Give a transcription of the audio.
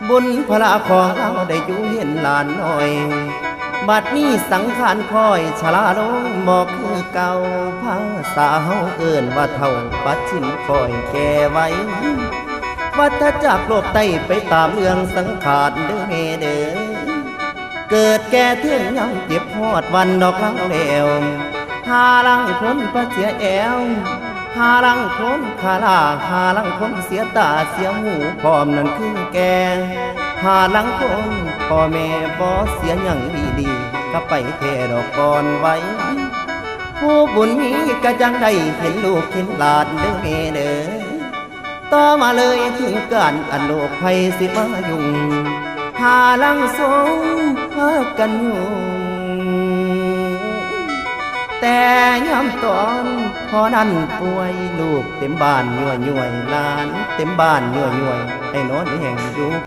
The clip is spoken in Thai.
บุญพระของเราได้อยู่เห็นหลานน้อยบัดนี้สังขารคอยชราลงบอกคือเก่าภาษาเฮาเอิ้นว่าเท่าปัดชิมคอยแก่ไว้วัฏจักรโลกไต้ไปตามเรื่องสังขารเด้อเมเด้อเกิดแก่เที่ยงยังเจ็บฮอดวันดอกลังแล้วหาลังคนประเสียแอวหาลังคนขาลาหาลังคนเสียตาเสียหูพร้อมนั่นคือแก่หาลังคนพ่อแม่บ่เสียหยังดีๆก็ไปแท่ดอกก่อนไว้ผู้บุญมีก็จังได้เห็นลูกเห็นหลานเด้อแม่เด้อต่อมาเลยถึงการอันโลกภัยสิมายุ่งหาลังสงพากันอยู่แต่ยามตอนพอนั้นป่วยลูกเต็มบ้านยั่วหลานเต็มบ้านยั่วให้นอนแห่งอยู่